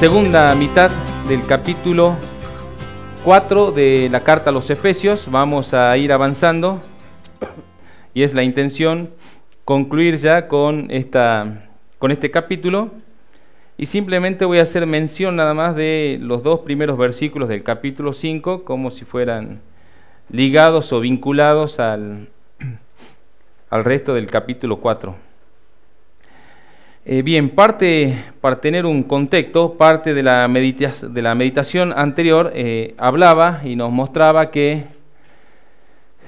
segunda mitad del capítulo 4 de la carta a los Efesios. Vamos a ir avanzando y es la intención concluir ya con este capítulo, y simplemente voy a hacer mención nada más de los dos primeros versículos del capítulo 5 como si fueran ligados o vinculados al resto del capítulo 4. Bien, para tener un contexto, parte de la meditación anterior hablaba y nos mostraba que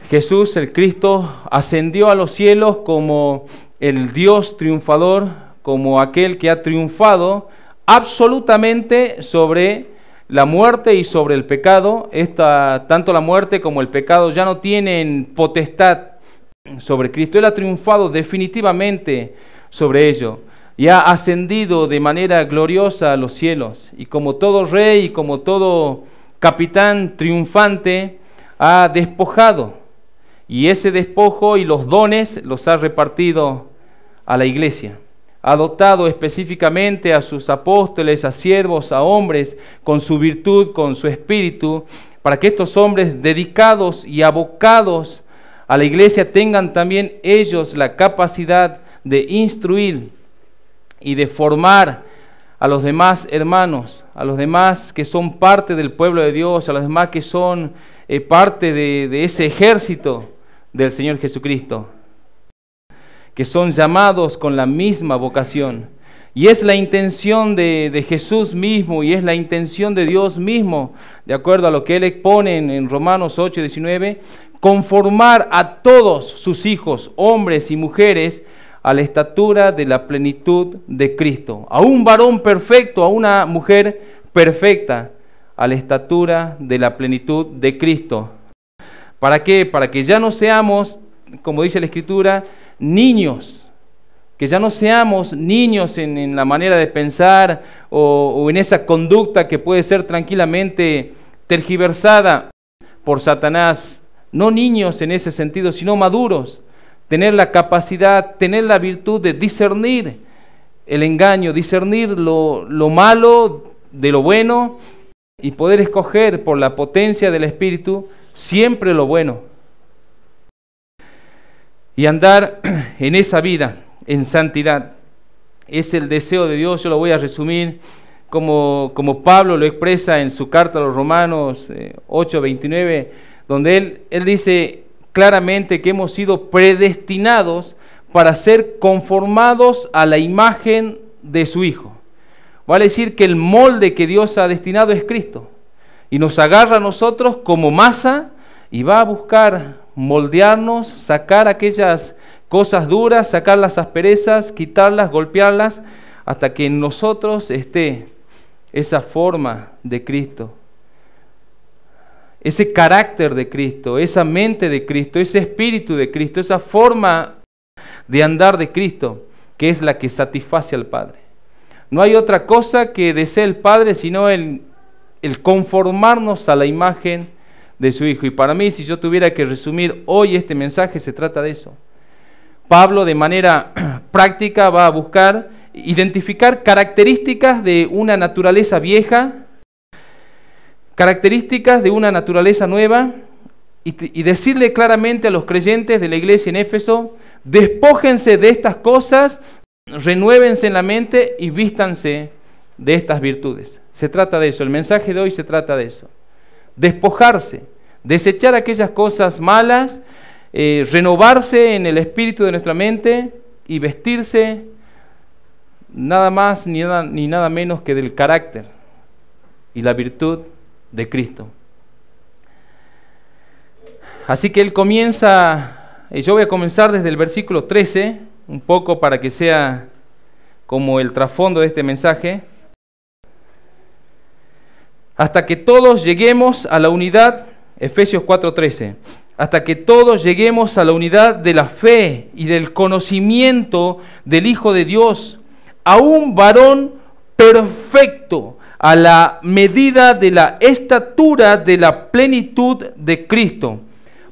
Jesús, el Cristo, ascendió a los cielos como el Dios triunfador, como aquel que ha triunfado absolutamente sobre la muerte y sobre el pecado. Tanto la muerte como el pecado ya no tienen potestad sobre Cristo. Él ha triunfado definitivamente sobre ello y ha ascendido de manera gloriosa a los cielos, y como todo rey y como todo capitán triunfante ha despojado, y ese despojo y los dones los ha repartido a la iglesia. Ha dotado específicamente a sus apóstoles, a siervos, a hombres con su virtud, con su espíritu, para que estos hombres dedicados y abocados a la iglesia tengan también ellos la capacidad de instruir y de formar a los demás hermanos, a los demás que son parte del pueblo de Dios, a los demás que son parte de ese ejército del Señor Jesucristo, que son llamados con la misma vocación. Y es la intención de Jesús mismo, y es la intención de Dios mismo, de acuerdo a lo que Él expone en Romanos 8:19, conformar a todos sus hijos, hombres y mujeres, a la estatura de la plenitud de Cristo, a un varón perfecto, a una mujer perfecta, a la estatura de la plenitud de Cristo. ¿Para qué? Para que ya no seamos, como dice la Escritura, niños, que ya no seamos niños en la manera de pensar o en esa conducta que puede ser tranquilamente tergiversada por Satanás. No niños en ese sentido, sino maduros. Tener la capacidad, tener la virtud de discernir el engaño, discernir lo malo de lo bueno, y poder escoger por la potencia del Espíritu siempre lo bueno. Y andar en esa vida, en santidad. Es el deseo de Dios. Yo lo voy a resumir como Pablo lo expresa en su carta a los Romanos 8:29, donde él dice claramente que hemos sido predestinados para ser conformados a la imagen de su Hijo. Vale decir que el molde que Dios ha destinado es Cristo, y nos agarra a nosotros como masa y va a buscar moldearnos, sacar aquellas cosas duras, sacar las asperezas, quitarlas, golpearlas, hasta que en nosotros esté esa forma de Cristo, ese carácter de Cristo, esa mente de Cristo, ese espíritu de Cristo, esa forma de andar de Cristo, que es la que satisface al Padre. No hay otra cosa que desee el Padre sino el conformarnos a la imagen de su Hijo. Y para mí, si yo tuviera que resumir hoy este mensaje, se trata de eso. Pablo, de manera práctica, va a buscar identificar características de una naturaleza vieja, características de una naturaleza nueva, y decirle claramente a los creyentes de la iglesia en Éfeso: despójense de estas cosas, renuévense en la mente y vístanse de estas virtudes. Se trata de eso, el mensaje de hoy se trata de eso. Despojarse, desechar aquellas cosas malas, renovarse en el espíritu de nuestra mente y vestirse nada más ni nada menos que del carácter y la virtud de Cristo. Así que él comienza, y yo voy a comenzar desde el versículo 13, un poco para que sea como el trasfondo de este mensaje. Hasta que todos lleguemos a la unidad, Efesios 4:13, hasta que todos lleguemos a la unidad de la fe y del conocimiento del Hijo de Dios, a un varón perfecto, a la medida de la estatura de la plenitud de Cristo,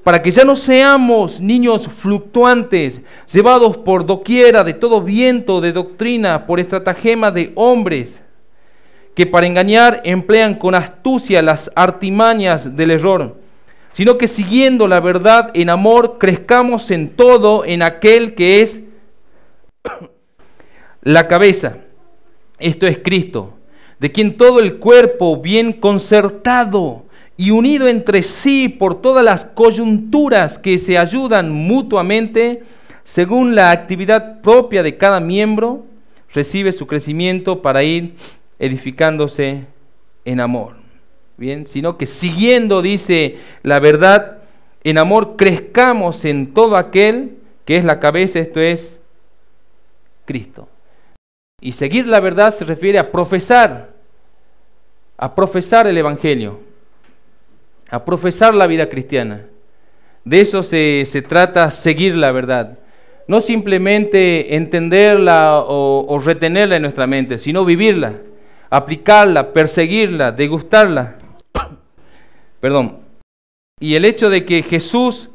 para que ya no seamos niños fluctuantes, llevados por doquiera de todo viento de doctrina, por estratagema de hombres, que para engañar emplean con astucia las artimañas del error, sino que siguiendo la verdad en amor, crezcamos en todo en aquel que es la cabeza, esto es Cristo, de quien todo el cuerpo bien concertado y unido entre sí por todas las coyunturas que se ayudan mutuamente, según la actividad propia de cada miembro, recibe su crecimiento para ir edificándose en amor. Bien, sino que siguiendo, dice la verdad, en amor crezcamos en todo aquel que es la cabeza, esto es Cristo. Y seguir la verdad se refiere a profesar el Evangelio, a profesar la vida cristiana. De eso se trata, seguir la verdad. No simplemente entenderla o retenerla en nuestra mente, sino vivirla, aplicarla, perseguirla, degustarla. Perdón. Y el hecho de que Jesús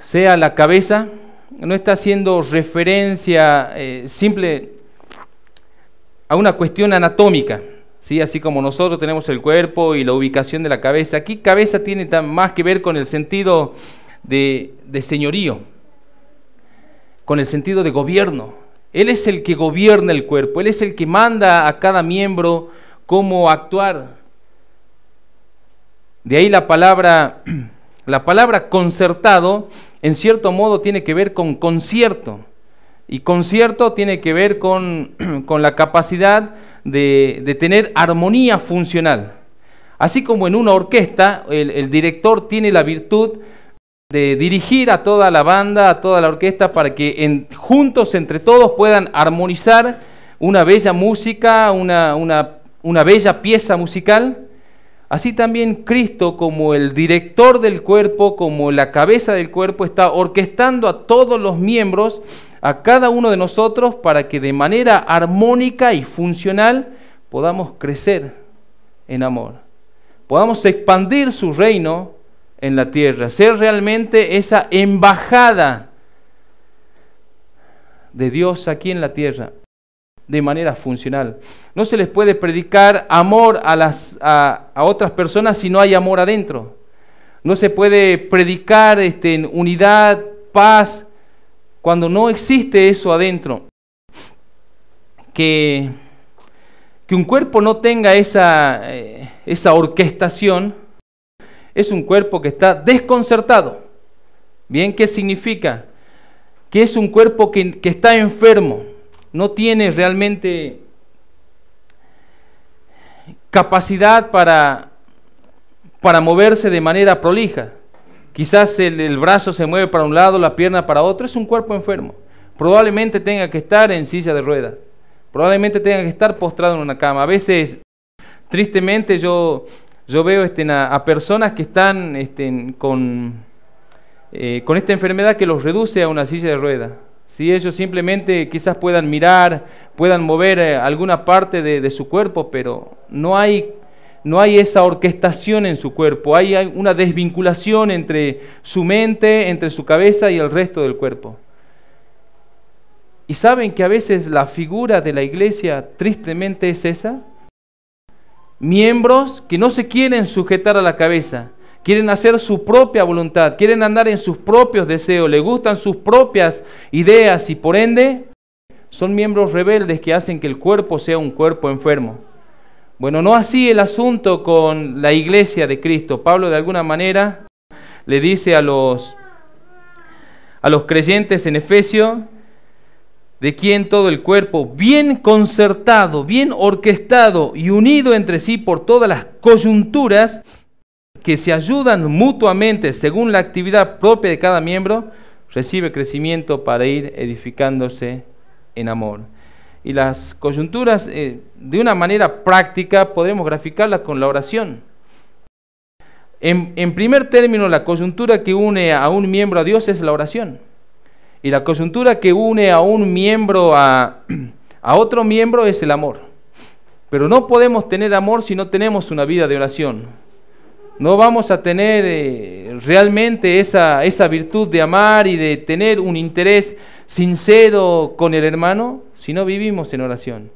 sea la cabeza no está haciendo referencia simple a una cuestión anatómica, ¿sí? Así como nosotros tenemos el cuerpo y la ubicación de la cabeza. Aquí cabeza tiene más que ver con el sentido de señorío, con el sentido de gobierno. Él es el que gobierna el cuerpo, Él es el que manda a cada miembro cómo actuar. De ahí la palabra concertado, en cierto modo tiene que ver con concierto. Y concierto tiene que ver con la capacidad de tener armonía funcional. Así como en una orquesta, el director tiene la virtud de dirigir a toda la banda, a toda la orquesta, para que juntos, entre todos, puedan armonizar una bella música, una bella pieza musical. Así también Cristo, como el director del cuerpo, como la cabeza del cuerpo, está orquestando a todos los miembros, a cada uno de nosotros, para que de manera armónica y funcional podamos crecer en amor, podamos expandir su reino en la tierra, ser realmente esa embajada de Dios aquí en la tierra, de manera funcional. No se les puede predicar amor a otras personas si no hay amor adentro. No se puede predicar en unidad, paz, cuando no existe eso adentro. Que un cuerpo no tenga esa orquestación, es un cuerpo que está desconcertado. Bien, ¿qué significa? Que es un cuerpo que está enfermo, no tiene realmente capacidad para moverse de manera prolija. Quizás el brazo se mueve para un lado, la pierna para otro, es un cuerpo enfermo. Probablemente tenga que estar en silla de ruedas, probablemente tenga que estar postrado en una cama. A veces, tristemente, yo veo a personas que están con esta enfermedad que los reduce a una silla de ruedas. Si ellos simplemente quizás puedan mirar, puedan mover alguna parte de su cuerpo, pero no hay esa orquestación en su cuerpo, hay una desvinculación entre su mente, entre su cabeza y el resto del cuerpo. ¿Y saben que a veces la figura de la iglesia tristemente es esa? Miembros que no se quieren sujetar a la cabeza, quieren hacer su propia voluntad, quieren andar en sus propios deseos, les gustan sus propias ideas y por ende son miembros rebeldes que hacen que el cuerpo sea un cuerpo enfermo. Bueno, no así el asunto con la iglesia de Cristo. Pablo de alguna manera le dice a los creyentes en Efesios, de quien todo el cuerpo, bien concertado, bien orquestado y unido entre sí por todas las coyunturas que se ayudan mutuamente según la actividad propia de cada miembro, recibe crecimiento para ir edificándose en amor. Y las coyunturas, de una manera práctica, podemos graficarlas con la oración. En primer término, la coyuntura que une a un miembro a Dios es la oración. Y la coyuntura que une a un miembro a otro miembro es el amor. Pero no podemos tener amor si no tenemos una vida de oración. No vamos a tener realmente esa virtud de amar y de tener un interés sincero con el hermano si no vivimos en oración.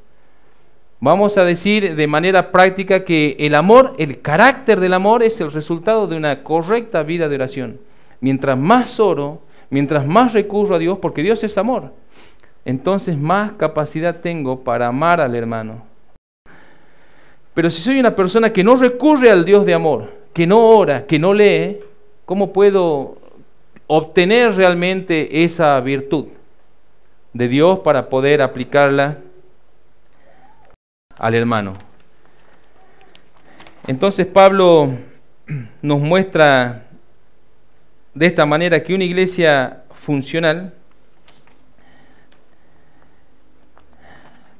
Vamos a decir de manera práctica que el amor, el carácter del amor es el resultado de una correcta vida de oración. Mientras más oro, mientras más recurro a Dios, porque Dios es amor, entonces más capacidad tengo para amar al hermano. Pero si soy una persona que no recurre al Dios de amor, que no ora, que no lee, ¿cómo puedo obtener realmente esa virtud de Dios para poder aplicarla al hermano? Entonces Pablo nos muestra de esta manera que una iglesia funcional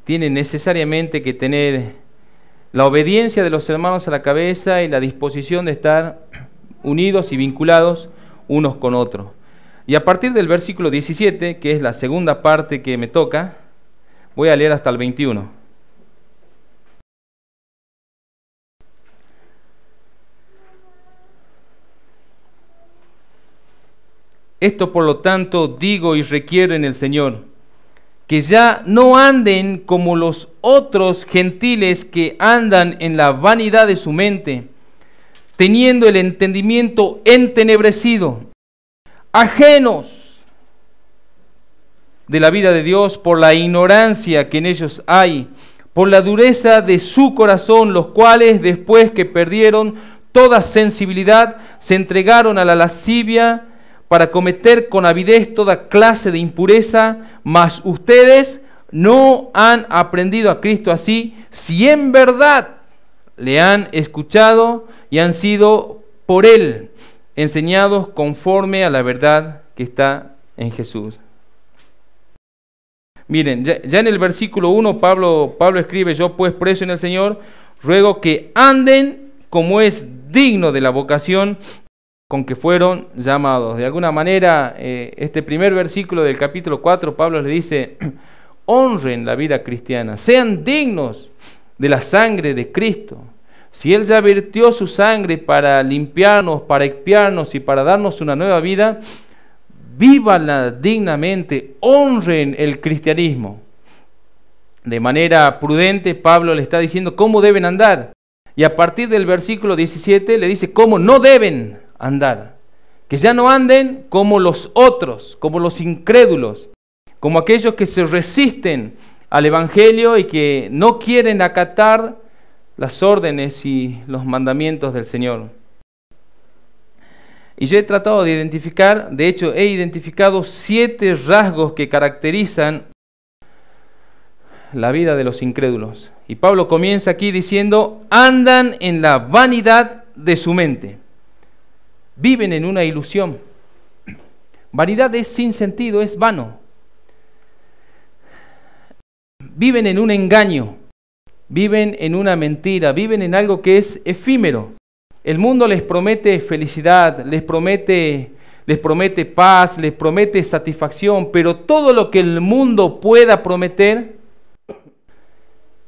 tiene necesariamente que tener la obediencia de los hermanos a la cabeza y la disposición de estar unidos y vinculados unos con otros. Y a partir del versículo 17, que es la segunda parte que me toca, voy a leer hasta el 21. Esto, por lo tanto, digo y requiero en el Señor, que ya no anden como los otros gentiles que andan en la vanidad de su mente, teniendo el entendimiento entenebrecido, ajenos de la vida de Dios por la ignorancia que en ellos hay, por la dureza de su corazón, los cuales, después que perdieron toda sensibilidad, se entregaron a la lascivia para cometer con avidez toda clase de impureza, mas ustedes no han aprendido a Cristo así, si en verdad le han escuchado y han sido por Él enseñados conforme a la verdad que está en Jesús. Miren, ya en el versículo 1 Pablo escribe: yo pues preso en el Señor, ruego que anden como es digno de la vocación con que fueron llamados. De alguna manera, este primer versículo del capítulo 4, Pablo le dice: honren la vida cristiana, sean dignos de la sangre de Cristo. Si Él ya vertió su sangre para limpiarnos, para expiarnos y para darnos una nueva vida, vívanla dignamente, honren el cristianismo. De manera prudente, Pablo le está diciendo cómo deben andar. Y a partir del versículo 17 le dice cómo no deben andar. Que ya no anden como los otros, como los incrédulos, como aquellos que se resisten al Evangelio y que no quieren acatar las órdenes y los mandamientos del Señor. Y yo he tratado de identificar, de hecho he identificado 7 rasgos que caracterizan la vida de los incrédulos. Y Pablo comienza aquí diciendo: andan en la vanidad de su mente. Viven en una ilusión. Vanidad es sin sentido, es vano. Viven en un engaño, viven en una mentira, viven en algo que es efímero. El mundo les promete felicidad, les promete paz, les promete satisfacción, pero todo lo que el mundo pueda prometer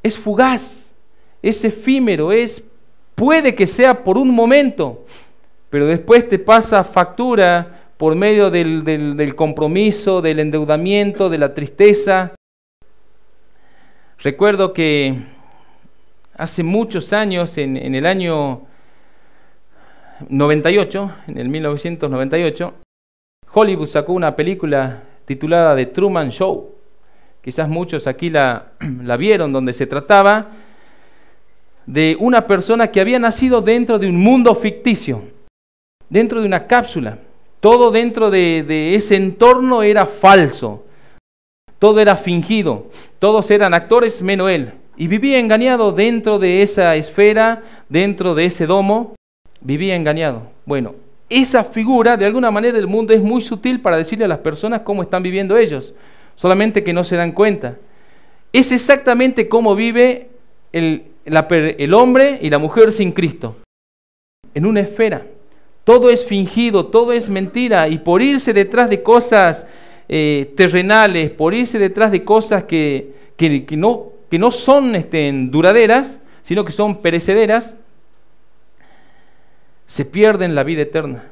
es fugaz, es efímero, puede que sea por un momento, pero después te pasa factura por medio del compromiso, del endeudamiento, de la tristeza. Recuerdo que hace muchos años, en el año 98, en el 1998, Hollywood sacó una película titulada The Truman Show. Quizás muchos aquí la vieron, donde se trataba de una persona que había nacido dentro de un mundo ficticio, dentro de una cápsula. Todo dentro de ese entorno era falso, todo era fingido, todos eran actores menos él. Y vivía engañado dentro de esa esfera, dentro de ese domo, vivía engañado. Bueno, esa figura, de alguna manera, el mundo es muy sutil para decirle a las personas cómo están viviendo ellos, solamente que no se dan cuenta. Es exactamente cómo vive el hombre y la mujer sin Cristo, en una esfera. Todo es fingido, todo es mentira, y por irse detrás de cosas terrenales, por irse detrás de cosas que no son duraderas, sino que son perecederas, se pierden la vida eterna,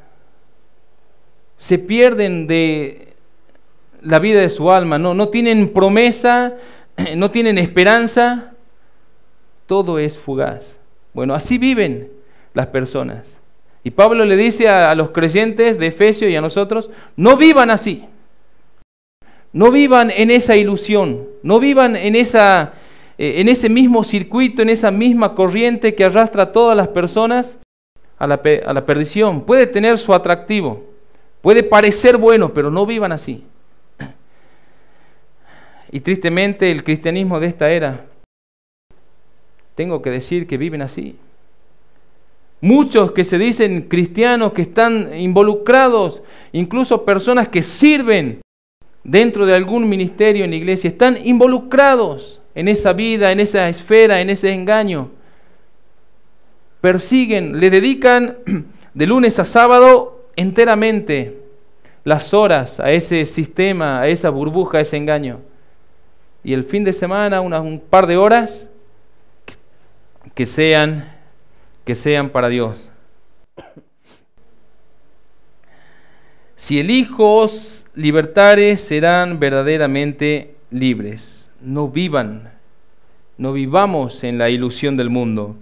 se pierden de la vida de su alma, no tienen promesa, no tienen esperanza, todo es fugaz. Bueno, así viven las personas. Y Pablo le dice a los creyentes de Efesios y a nosotros, no vivan así. No vivan en esa ilusión, no vivan en ese mismo circuito, en esa misma corriente que arrastra a todas las personas a la perdición. Puede tener su atractivo, puede parecer bueno, pero no vivan así. Y tristemente el cristianismo de esta era, tengo que decir que viven así. Muchos que se dicen cristianos, que están involucrados, incluso personas que sirven dentro de algún ministerio en la iglesia, están involucrados en esa vida, en esa esfera, en ese engaño. Persiguen, le dedican de lunes a sábado enteramente las horas a ese sistema, a esa burbuja, a ese engaño. Y el fin de semana, un par de horas, que sean para Dios. Si el Hijo os libertare, serán verdaderamente libres. No vivamos en la ilusión del mundo.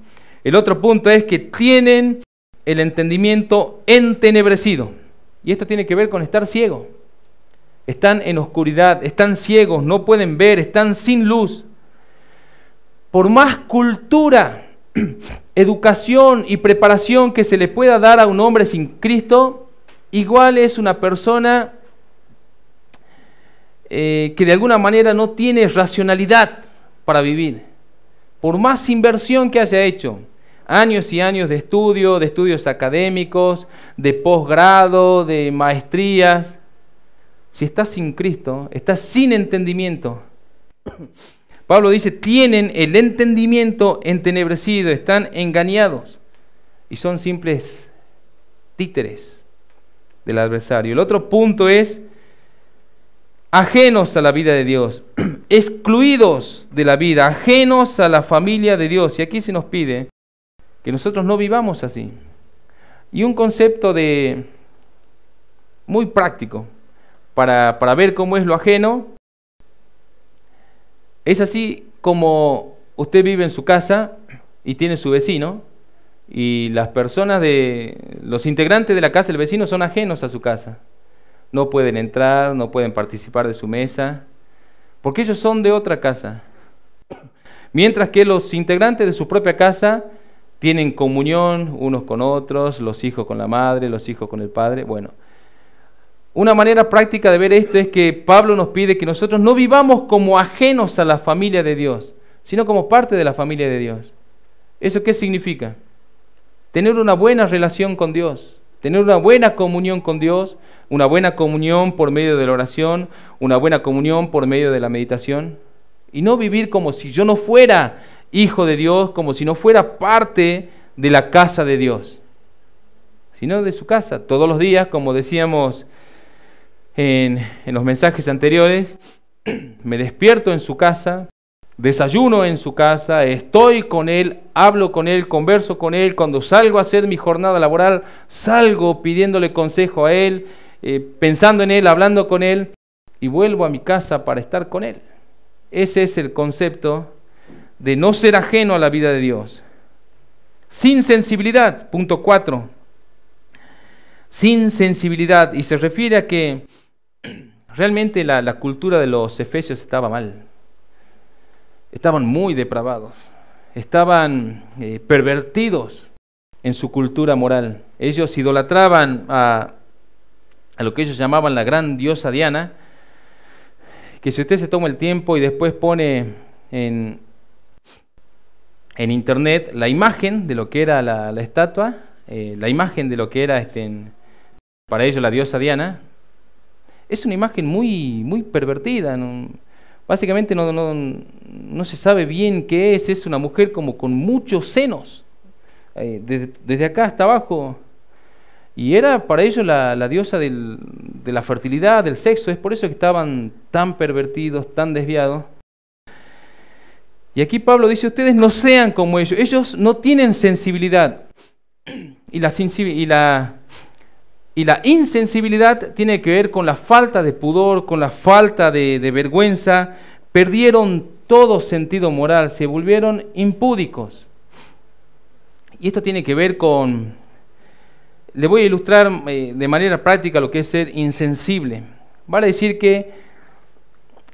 El otro punto es que tienen el entendimiento entenebrecido. Y esto tiene que ver con estar ciego. Están en oscuridad, están ciegos, no pueden ver, están sin luz. Por más cultura, educación y preparación que se le pueda dar a un hombre sin Cristo, igual es una persona que de alguna manera no tiene racionalidad para vivir. Por más inversión que haya hecho, años y años de estudios académicos, de posgrado, de maestrías, si estás sin Cristo, estás sin entendimiento. Pablo dice, tienen el entendimiento entenebrecido, están engañados y son simples títeres del adversario. El otro punto es ajenos a la vida de Dios, excluidos de la vida, ajenos a la familia de Dios. Y aquí se nos pide que nosotros no vivamos así. Y un concepto muy práctico para ver cómo es lo ajeno, es así como usted vive en su casa y tiene su vecino, y las personas los integrantes de la casa del vecino son ajenos a su casa. No pueden entrar, no pueden participar de su mesa, porque ellos son de otra casa. Mientras que los integrantes de su propia casa tienen comunión unos con otros, los hijos con la madre, los hijos con el padre. Bueno, una manera práctica de ver esto es que Pablo nos pide que nosotros no vivamos como ajenos a la familia de Dios, sino como parte de la familia de Dios. ¿Eso qué significa? Tener una buena relación con Dios, tener una buena comunión con Dios, una buena comunión por medio de la oración, una buena comunión por medio de la meditación, y no vivir como si yo no fuera hijo de Dios, como si no fuera parte de la casa de Dios, sino de su casa. Todos los días, como decíamos en los mensajes anteriores, me despierto en su casa, desayuno en su casa, estoy con Él, hablo con Él, converso con Él. Cuando salgo a hacer mi jornada laboral, salgo pidiéndole consejo a Él, pensando en Él, hablando con Él, y vuelvo a mi casa para estar con Él. Ese es el concepto de no ser ajeno a la vida de Dios. Sin sensibilidad, punto 4. Sin sensibilidad, y se refiere a que realmente la cultura de los efesios estaba mal. Estaban muy depravados, estaban pervertidos en su cultura moral. Ellos idolatraban a lo que ellos llamaban la gran diosa Diana, que si usted se toma el tiempo y después pone en internet la imagen de lo que era la estatua, la imagen de lo que era para ellos la diosa Diana, es una imagen muy, muy pervertida. Básicamente no se sabe bien qué es una mujer como con muchos senos, desde acá hasta abajo, y era para ellos la diosa de la fertilidad, del sexo. Es por eso que estaban tan pervertidos, tan desviados. Y aquí Pablo dice, ustedes no sean como ellos no tienen sensibilidad, y la insensibilidad tiene que ver con la falta de pudor, con la falta de vergüenza. Perdieron todo sentido moral, se volvieron impúdicos. Y esto tiene que ver con, le voy a ilustrar de manera práctica lo que es ser insensible. Vale decir que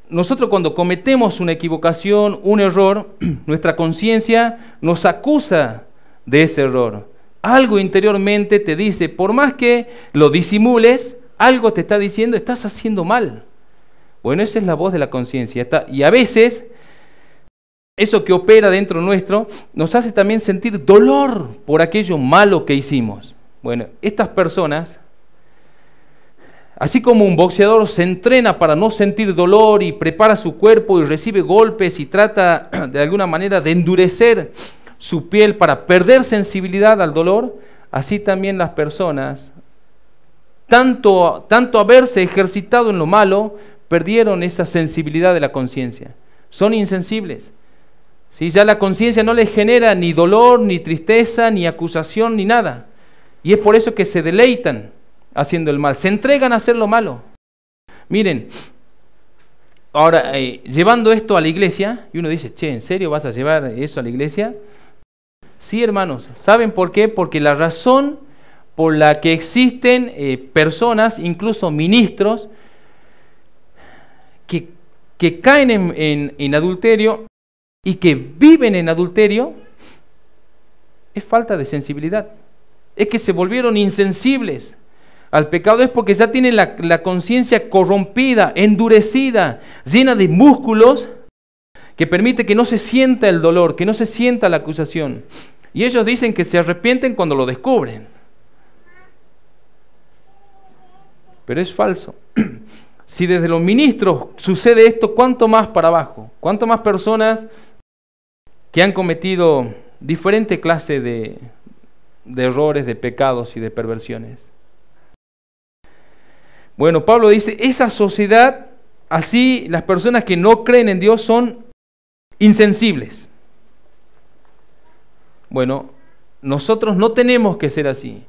nosotros cuando cometemos una equivocación, un error, nuestra conciencia nos acusa de ese error. Algo interiormente te dice, por más que lo disimules, algo te está diciendo, estás haciendo mal. Bueno, esa es la voz de la conciencia. Y a veces, eso que opera dentro nuestro, nos hace también sentir dolor por aquello malo que hicimos. Bueno, estas personas, así como un boxeador se entrena para no sentir dolor y prepara su cuerpo y recibe golpes y trata de alguna manera de endurecer su piel para perder sensibilidad al dolor, así también las personas, tanto haberse ejercitado en lo malo, perdieron esa sensibilidad de la conciencia. Son insensibles. ¿Sí? Ya la conciencia no les genera ni dolor, ni tristeza, ni acusación, ni nada. Y es por eso que se deleitan haciendo el mal, se entregan a hacer lo malo. Miren, ahora llevando esto a la iglesia, y uno dice, che, ¿en serio vas a llevar eso a la iglesia? Sí, hermanos, ¿saben por qué? Porque la razón por la que existen personas, incluso ministros, que caen en adulterio y que viven en adulterio, es falta de sensibilidad. Es que se volvieron insensibles al pecado, es porque ya tienen la conciencia corrompida, endurecida, llena de músculos, que permite que no se sienta el dolor, que no se sienta la acusación. Y ellos dicen que se arrepienten cuando lo descubren. Pero es falso. Si desde los ministros sucede esto, ¿cuánto más para abajo? ¿Cuánto más personas que han cometido diferente clase de errores, de pecados y de perversiones? Bueno, Pablo dice, esa sociedad, así las personas que no creen en Dios son insensibles. Bueno, nosotros no tenemos que ser así.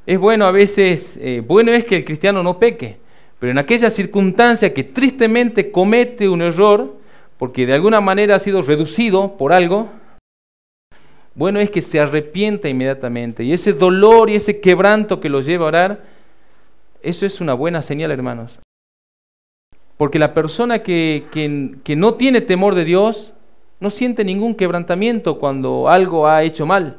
Es bueno a veces, bueno es que el cristiano no peque, pero en aquella circunstancia que tristemente comete un error, porque de alguna manera ha sido reducido por algo, bueno es que se arrepienta inmediatamente. Y ese dolor y ese quebranto que lo lleva a orar, eso es una buena señal, hermanos. Porque la persona que no tiene temor de Dios, no siente ningún quebrantamiento cuando algo ha hecho mal.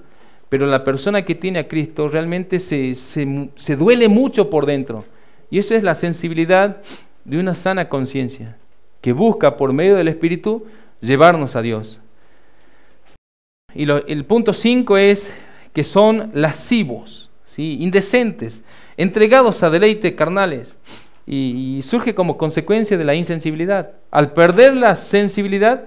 Pero la persona que tiene a Cristo realmente se duele mucho por dentro. Y eso es la sensibilidad de una sana conciencia, que busca por medio del Espíritu llevarnos a Dios. Y el punto 5 es que son lascivos, ¿sí? Indecentes, entregados a deleites carnales. Y surge como consecuencia de la insensibilidad. Al perder la sensibilidad,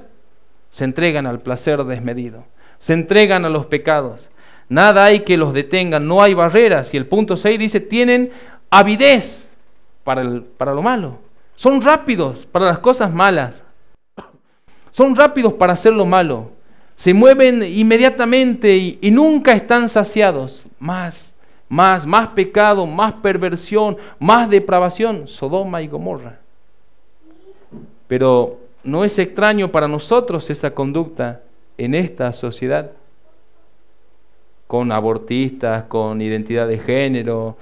se entregan al placer desmedido, se entregan a los pecados. Nada hay que los detenga, no hay barreras. Y el punto 6 dice, tienen avidez para lo malo. Son rápidos para las cosas malas. Son rápidos para hacer lo malo. Se mueven inmediatamente y nunca están saciados. Más pecado, más perversión, más depravación. Sodoma y Gomorra. Pero no es extraño para nosotros esa conducta en esta sociedad, con abortistas, con identidad de género,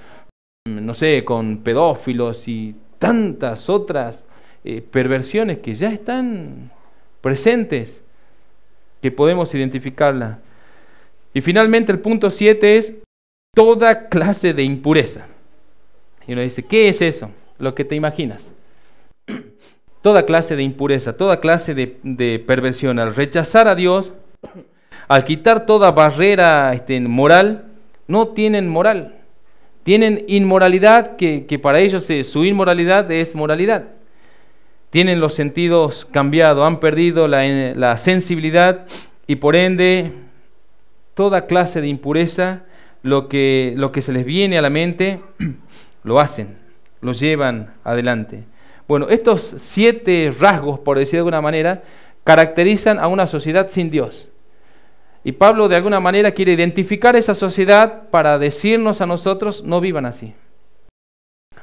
no sé, con pedófilos y tantas otras perversiones que ya están presentes, que podemos identificarla. Y finalmente el punto 7 es toda clase de impureza. Y uno dice, ¿qué es eso? Lo que te imaginas. Toda clase de impureza, toda clase de perversión. Al rechazar a Dios, al quitar toda barrera moral, no tienen moral. Tienen inmoralidad, que para ellos su inmoralidad es moralidad. Tienen los sentidos cambiados, han perdido la sensibilidad y por ende toda clase de impureza, lo que se les viene a la mente, lo hacen, lo llevan adelante. Bueno, estos 7 rasgos, por decir de alguna manera, caracterizan a una sociedad sin Dios. Y Pablo de alguna manera quiere identificar esa sociedad para decirnos a nosotros, no vivan así.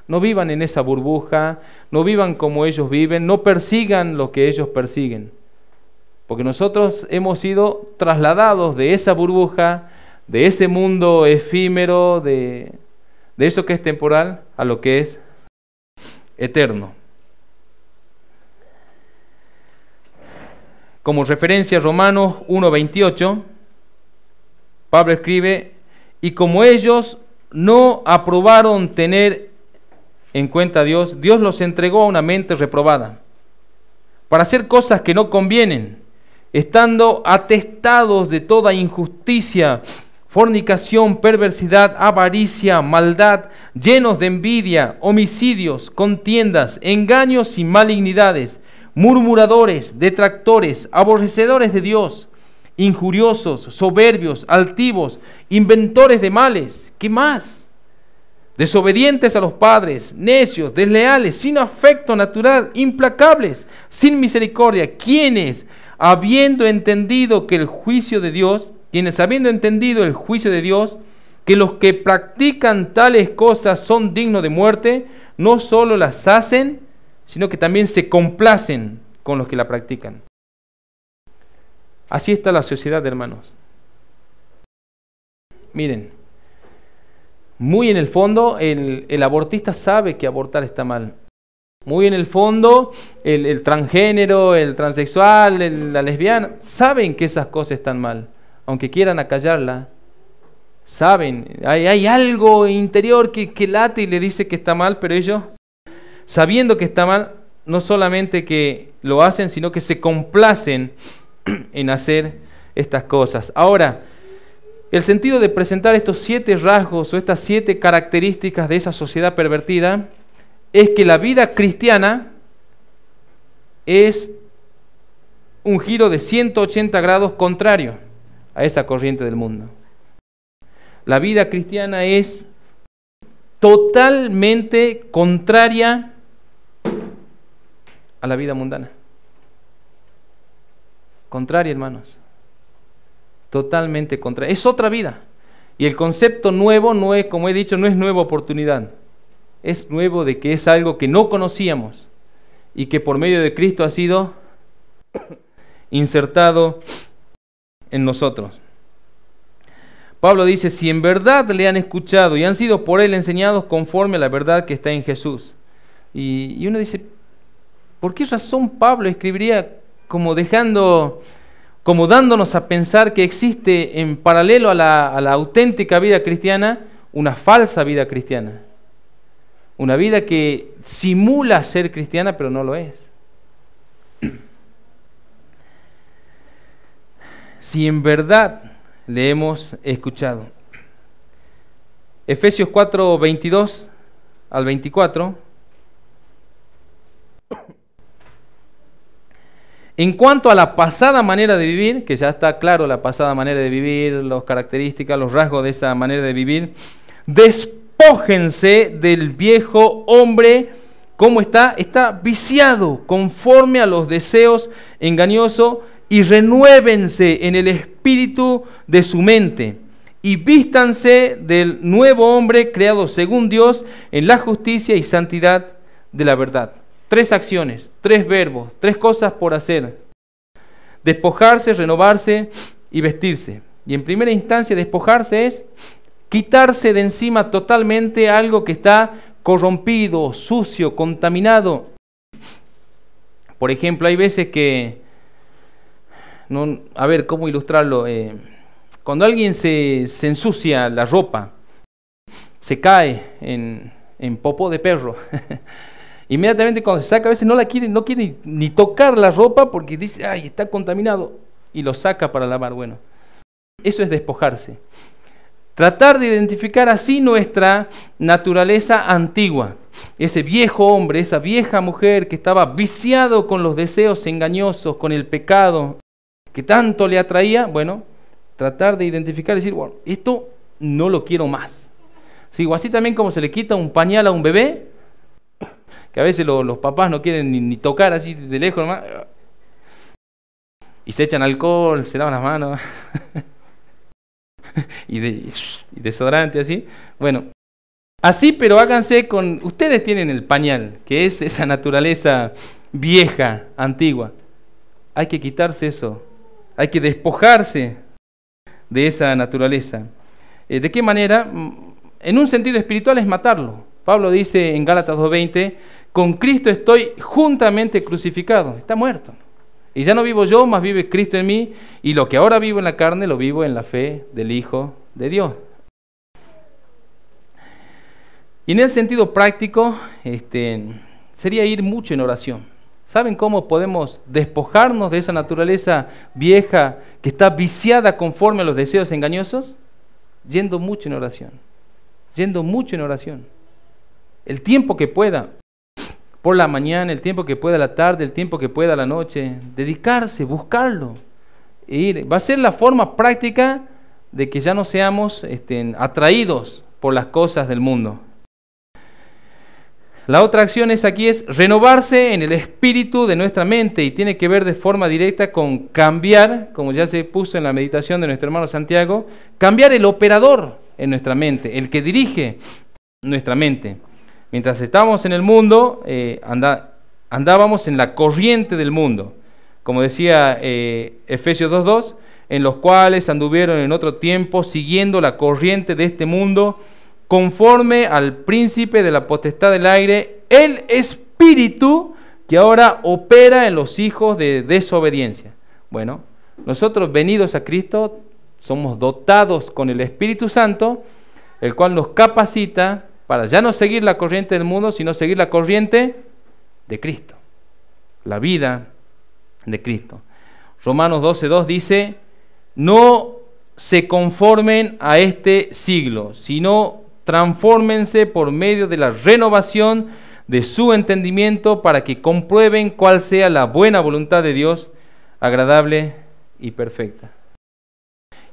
No vivan en esa burbuja, no vivan como ellos viven, no persigan lo que ellos persiguen. porque nosotros hemos sido trasladados de esa burbuja, de ese mundo efímero, de eso que es temporal, a lo que es eterno. Como referencia, Romanos 1:28, Pablo escribe: y como ellos no aprobaron tener en cuenta a Dios, Dios los entregó a una mente reprobada, para hacer cosas que no convienen, estando atestados de toda injusticia, fornicación, perversidad, avaricia, maldad, llenos de envidia, homicidios, contiendas, engaños y malignidades, murmuradores, detractores, aborrecedores de Dios, injuriosos, soberbios, altivos, inventores de males. ¿Qué más? Desobedientes a los padres, necios, desleales, sin afecto natural, implacables, sin misericordia, quienes habiendo entendido el juicio de Dios, que los que practican tales cosas son dignos de muerte, no solo las hacen, sino que también se complacen con los que la practican. Así está la sociedad, hermanos. Miren, muy en el fondo el abortista sabe que abortar está mal. Muy en el fondo el transgénero, el transexual, la lesbiana, saben que esas cosas están mal. Aunque quieran acallarla, saben, hay algo interior que late y le dice que está mal, pero ellos, sabiendo que está mal, no solamente que lo hacen, sino que se complacen en hacer estas cosas. Ahora, el sentido de presentar estos 7 rasgos o estas 7 características de esa sociedad pervertida es que la vida cristiana es un giro de 180 grados contrario a esa corriente del mundo. La vida cristiana es totalmente contraria a la vida mundana. Contraria, hermanos. Totalmente contraria. Es otra vida. Y el concepto nuevo no es, como he dicho, no es nueva oportunidad. Es nuevo de que es algo que no conocíamos y que por medio de Cristo ha sido insertado en nosotros. Pablo dice: si en verdad le han escuchado y han sido por él enseñados conforme a la verdad que está en Jesús. Y uno dice, ¿por qué razón Pablo escribiría como dándonos a pensar que existe en paralelo a la auténtica vida cristiana una falsa vida cristiana? Una vida que simula ser cristiana, pero no lo es. Si en verdad le hemos escuchado. Efesios 4:22 al 24. En cuanto a la pasada manera de vivir, que ya está claro la pasada manera de vivir, las características, los rasgos de esa manera de vivir, despójense del viejo hombre. ¿Cómo está? Está viciado conforme a los deseos engañosos, y renuévense en el espíritu de su mente y vístanse del nuevo hombre creado según Dios en la justicia y santidad de la verdad. 3 acciones, 3 verbos, 3 cosas por hacer: despojarse, renovarse y vestirse. Y en primera instancia, despojarse es quitarse de encima totalmente algo que está corrompido, sucio, contaminado. Por ejemplo, hay veces que, a ver, ¿cómo ilustrarlo? Cuando alguien se ensucia la ropa, se cae en popó de perro, inmediatamente cuando se saca, a veces no quiere ni tocar la ropa porque dice, ay, está contaminado, y lo saca para lavar. Bueno, eso es despojarse. Tratar de identificar así nuestra naturaleza antigua, ese viejo hombre, esa vieja mujer que estaba viciado con los deseos engañosos, con el pecado que tanto le atraía. Bueno, tratar de identificar y decir, bueno, esto no lo quiero más. Sí, o así también como se le quita un pañal a un bebé, que a veces los papás no quieren ni tocar así de lejos nomás, y se echan alcohol, se lavan las manos y desodorante así. Bueno, así, pero háganse con, ustedes tienen el pañal, que es esa naturaleza vieja, antigua. hay que quitarse eso, hay que despojarse de esa naturaleza. ¿De qué manera? En un sentido espiritual es matarlo. Pablo dice en Gálatas 2:20, con Cristo estoy juntamente crucificado, está muerto. Y ya no vivo yo, mas vive Cristo en mí, y lo que ahora vivo en la carne, lo vivo en la fe del Hijo de Dios. Y en el sentido práctico, sería ir mucho en oración. ¿Saben cómo podemos despojarnos de esa naturaleza vieja que está viciada conforme a los deseos engañosos? Yendo mucho en oración. Yendo mucho en oración. El tiempo que pueda, por la mañana, el tiempo que pueda a la tarde, el tiempo que pueda a la noche, dedicarse, buscarlo, e ir. Va a ser la forma práctica de que ya no seamos atraídos por las cosas del mundo. La otra acción aquí es renovarse en el espíritu de nuestra mente, y tiene que ver de forma directa con cambiar, como ya se puso en la meditación de nuestro hermano Santiago, cambiar el operador en nuestra mente, el que dirige nuestra mente. Mientras estábamos en el mundo, andábamos en la corriente del mundo, como decía Efesios 2:2, en los cuales anduvieron en otro tiempo siguiendo la corriente de este mundo, conforme al príncipe de la potestad del aire, el espíritu que ahora opera en los hijos de desobediencia. Bueno, nosotros venidos a Cristo somos dotados con el Espíritu Santo, el cual nos capacita para ya no seguir la corriente del mundo, sino seguir la corriente de Cristo, la vida de Cristo. Romanos 12:2 dice, no se conformen a este siglo, sino transfórmense por medio de la renovación de su entendimiento para que comprueben cuál sea la buena voluntad de Dios, agradable y perfecta.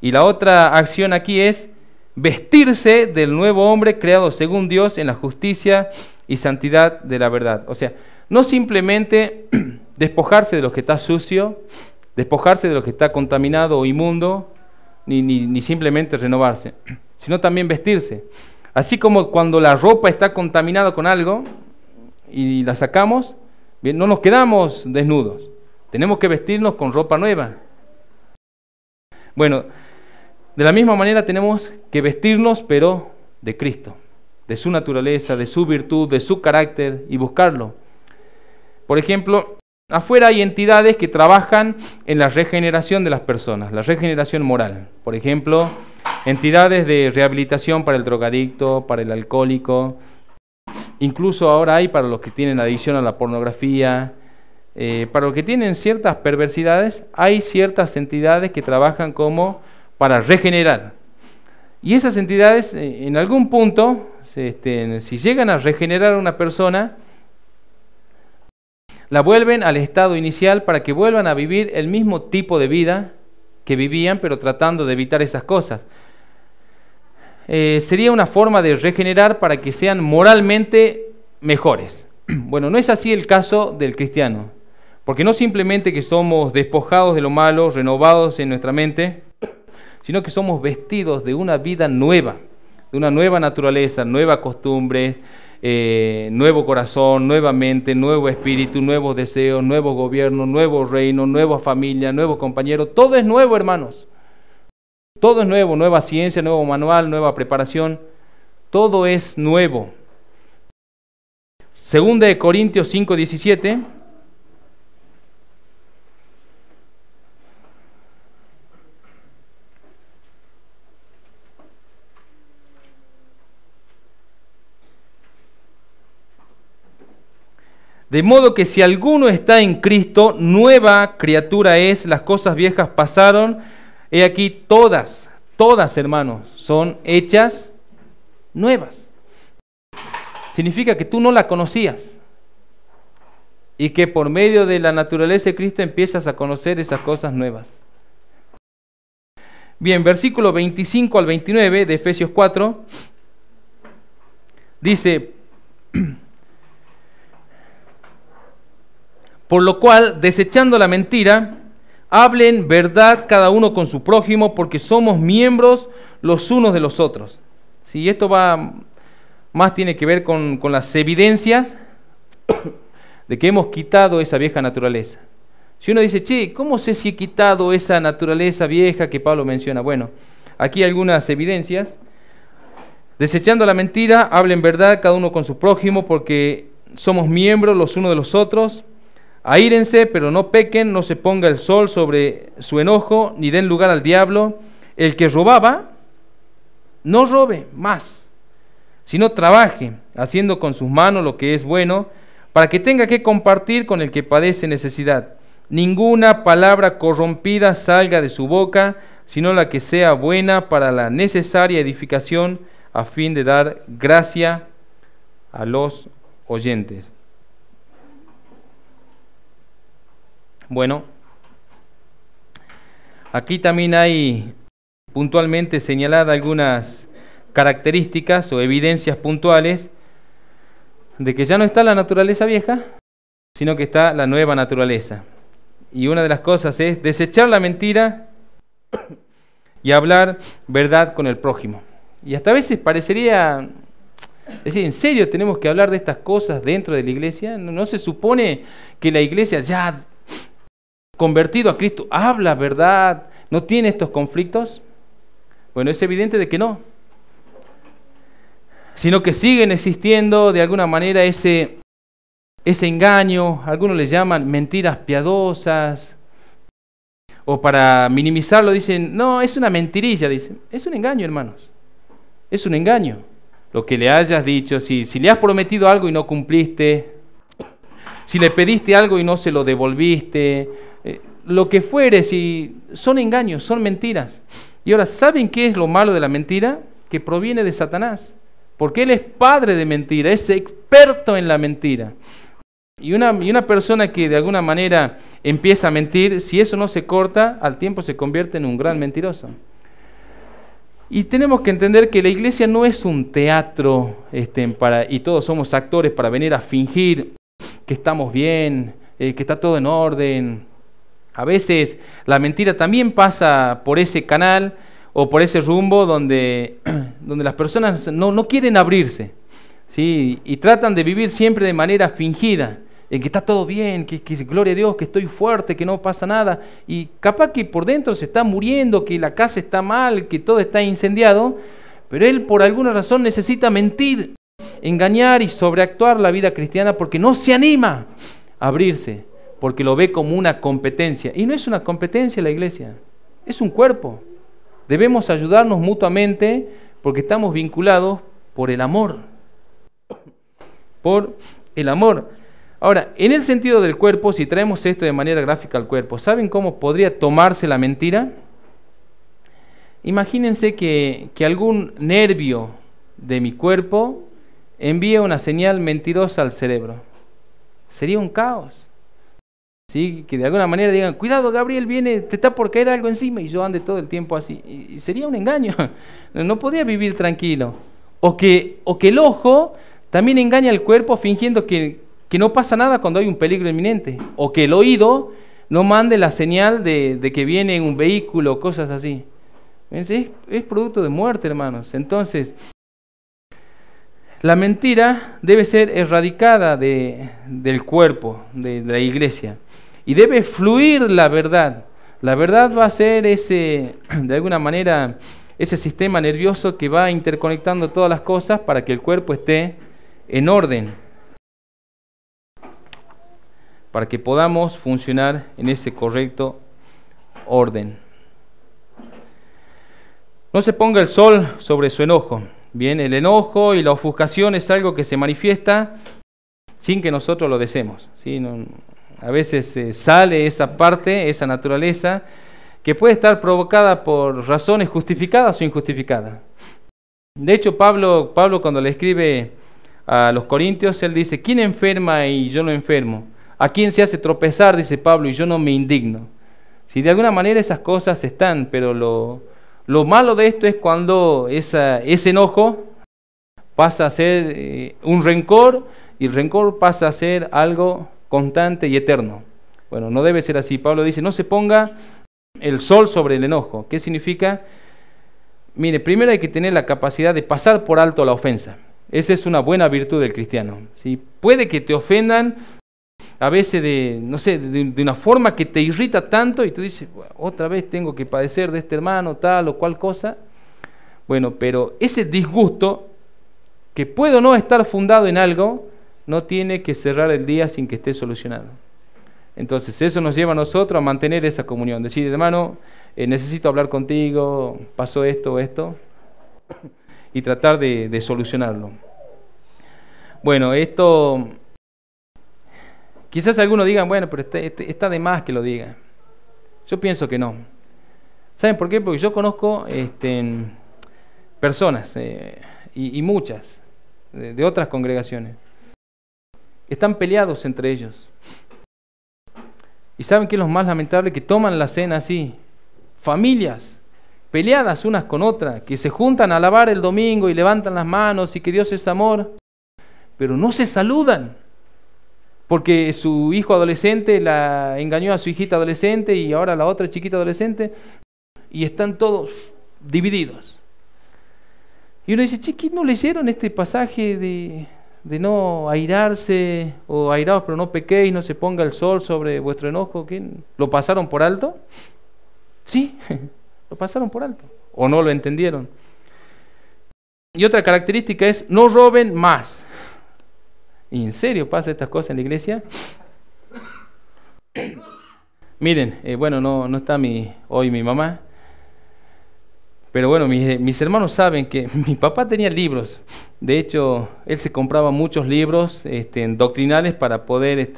Y la otra acción aquí es vestirse del nuevo hombre creado según Dios en la justicia y santidad de la verdad. O sea, no simplemente despojarse de lo que está sucio, despojarse de lo que está contaminado o inmundo, ni simplemente renovarse, sino también vestirse. Así como cuando la ropa está contaminada con algo y la sacamos, bien, no nos quedamos desnudos, tenemos que vestirnos con ropa nueva. Bueno, de la misma manera tenemos que vestirnos, pero de Cristo, de su naturaleza, de su virtud, de su carácter, y buscarlo. Por ejemplo, afuera hay entidades que trabajan en la regeneración de las personas, la regeneración moral. Por ejemplo, entidades de rehabilitación para el drogadicto, para el alcohólico, incluso ahora hay para los que tienen adicción a la pornografía, para los que tienen ciertas perversidades, hay ciertas entidades que trabajan como para regenerar. Y esas entidades, en algún punto, si llegan a regenerar a una persona, la vuelven al estado inicial para que vuelvan a vivir el mismo tipo de vida que vivían, pero tratando de evitar esas cosas. Sería una forma de regenerar para que sean moralmente mejores. Bueno, no es así el caso del cristiano, porque no simplemente que somos despojados de lo malo, renovados en nuestra mente, sino que somos vestidos de una vida nueva, de una nueva naturaleza, nuevas costumbres, nuevo corazón, nueva mente, nuevo espíritu, nuevos deseos, nuevo gobierno, nuevo reino, nueva familia, nuevos compañeros. Todo es nuevo, hermanos. Todo es nuevo, nueva ciencia, nuevo manual, nueva preparación. Todo es nuevo. Segunda de Corintios 5:17. De modo que si alguno está en Cristo, nueva criatura es, las cosas viejas pasaron, he aquí todas, hermanos, son hechas nuevas. Significa que tú no la conocías y que por medio de la naturaleza de Cristo empiezas a conocer esas cosas nuevas. Bien, versículo 25 al 29 de Efesios 4 dice: por lo cual, desechando la mentira, hablen verdad cada uno con su prójimo, porque somos miembros los unos de los otros. Sí, esto más tiene que ver con las evidencias de que hemos quitado esa vieja naturaleza. Si uno dice, che, ¿cómo sé si he quitado esa naturaleza vieja que Pablo menciona? Bueno, aquí hay algunas evidencias. Desechando la mentira, hablen verdad cada uno con su prójimo, porque somos miembros los unos de los otros. Aírense, pero no pequen, no se ponga el sol sobre su enojo, ni den lugar al diablo. El que robaba, no robe más, sino trabaje, haciendo con sus manos lo que es bueno, para que tenga que compartir con el que padece necesidad. Ninguna palabra corrompida salga de su boca, sino la que sea buena para la necesaria edificación, a fin de dar gracia a los oyentes. Bueno, aquí también hay puntualmente señaladas algunas características o evidencias puntuales de que ya no está la naturaleza vieja, sino que está la nueva naturaleza. Y una de las cosas es desechar la mentira y hablar verdad con el prójimo. Y hasta a veces parecería decir, ¿en serio tenemos que hablar de estas cosas dentro de la iglesia? ¿No se supone que la iglesia ya convertido a Cristo habla verdad, no tiene estos conflictos? Bueno, es evidente de que no, sino que siguen existiendo de alguna manera ese engaño, algunos le llaman mentiras piadosas, o para minimizarlo dicen, no, es una mentirilla, dicen. Es un engaño, hermanos, es un engaño. Lo que le hayas dicho, si le has prometido algo y no cumpliste, si le pediste algo y no se lo devolviste, lo que fuere, si son engaños, son mentiras. Y ahora, ¿saben qué es lo malo de la mentira? Que proviene de Satanás, porque él es padre de mentira, es experto en la mentira. Y una persona que de alguna manera empieza a mentir, si eso no se corta, al tiempo se convierte en un gran mentiroso. Y tenemos que entender que la iglesia no es un teatro y todos somos actores para venir a fingir que estamos bien, que está todo en orden. A veces la mentira también pasa por ese canal o por ese rumbo donde las personas no quieren abrirse, ¿sí? Y tratan de vivir siempre de manera fingida, en que está todo bien, que gloria a Dios, que estoy fuerte, que no pasa nada, y capaz que por dentro se está muriendo, que la casa está mal, que todo está incendiado, pero él por alguna razón necesita mentir, engañar y sobreactuar la vida cristiana porque no se anima a abrirse, porque lo ve como una competencia. Y no es una competencia la iglesia, es un cuerpo. Debemos ayudarnos mutuamente porque estamos vinculados por el amor. Por el amor. Ahora, en el sentido del cuerpo, si traemos esto de manera gráfica al cuerpo, ¿saben cómo podría tomarse la mentira? Imagínense que algún nervio de mi cuerpo envíe una señal mentirosa al cerebro. Sería un caos. ¿Sí? Que de alguna manera digan, cuidado Gabriel, viene, te está por caer algo encima, y yo ande todo el tiempo así. Y sería un engaño. No podría vivir tranquilo. O que el ojo también engaña al cuerpo fingiendo que no pasa nada cuando hay un peligro inminente, o que el oído no mande la señal de que viene un vehículo, cosas así. Es producto de muerte, hermanos. Entonces, la mentira debe ser erradicada del cuerpo, de la iglesia, y debe fluir la verdad. La verdad va a ser de alguna manera, ese sistema nervioso que va interconectando todas las cosas para que el cuerpo esté en orden, para que podamos funcionar en ese correcto orden. No se ponga el sol sobre su enojo. Bien, el enojo y la ofuscación es algo que se manifiesta sin que nosotros lo deseemos, ¿sí? A veces sale esa parte, esa naturaleza, que puede estar provocada por razones justificadas o injustificadas. De hecho, Pablo cuando le escribe a los Corintios, él dice, ¿quién enferma y yo no enfermo? ¿A quién se hace tropezar? Dice Pablo, y yo no me indigno. Si de alguna manera esas cosas están, pero lo malo de esto es cuando ese enojo pasa a ser un rencor, y el rencor pasa a ser algo constante y eterno. Bueno, no debe ser así. Pablo dice, no se ponga el sol sobre el enojo. ¿Qué significa? Mire, primero hay que tener la capacidad de pasar por alto la ofensa. Esa es una buena virtud del cristiano, ¿sí? Puede que te ofendan, a veces no sé, de una forma que te irrita tanto y tú dices, bueno, otra vez tengo que padecer de este hermano, tal o cual cosa. Bueno, pero ese disgusto, que puede o no estar fundado en algo, no tiene que cerrar el día sin que esté solucionado. Entonces eso nos lleva a nosotros a mantener esa comunión, decir, hermano, necesito hablar contigo, pasó esto o esto, y tratar de solucionarlo. Bueno, esto, quizás algunos digan, bueno, pero está de más que lo diga. Yo pienso que no. ¿Saben por qué? Porque yo conozco personas, y muchas, de otras congregaciones, están peleados entre ellos. ¿Y saben qué es lo más lamentable? Que toman la cena así, familias peleadas unas con otras, que se juntan a alabar el domingo y levantan las manos y que Dios es amor, pero no se saludan, porque su hijo adolescente la engañó a su hijita adolescente y ahora la otra chiquita adolescente, y están todos divididos. Y uno dice, ¿qué no leyeron este pasaje de no airarse, o airaos pero no pequéis, no se ponga el sol sobre vuestro enojo? ¿Qué? ¿Lo pasaron por alto? Sí, lo pasaron por alto, o no lo entendieron. Y otra característica es, no roben más. ¿Y en serio pasa estas cosas en la iglesia? Miren, bueno, no está hoy mi mamá, pero bueno, mis hermanos saben que mi papá tenía libros. De hecho, él se compraba muchos libros doctrinales para poder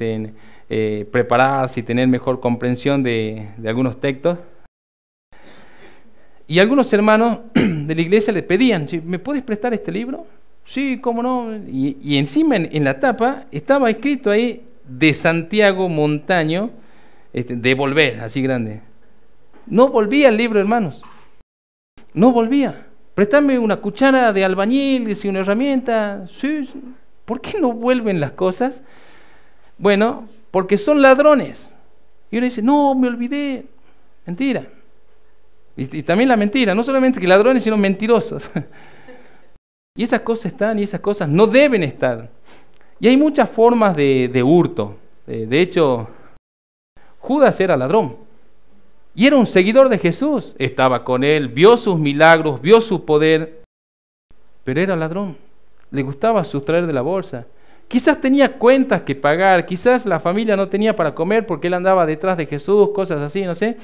prepararse y tener mejor comprensión de algunos textos. Y algunos hermanos de la iglesia le pedían, ¿me puedes prestar este libro? Sí, cómo no. Y encima en la tapa estaba escrito ahí, de Santiago Montaño, devolver, así grande. No volvía el libro, hermanos. No volvía. Préstame una cuchara de albañil, una herramienta. Sí. ¿Por qué no vuelven las cosas? Bueno, porque son ladrones. Y uno dice, no, me olvidé. Mentira. Y también la mentira, no solamente que ladrones, sino mentirosos. Y esas cosas están y esas cosas no deben estar. Y hay muchas formas de hurto. De hecho, Judas era ladrón. Y era un seguidor de Jesús. Estaba con él, vio sus milagros, vio su poder. Pero era ladrón. Le gustaba sustraer de la bolsa. Quizás tenía cuentas que pagar. Quizás la familia no tenía para comer porque él andaba detrás de Jesús, cosas así, no sé.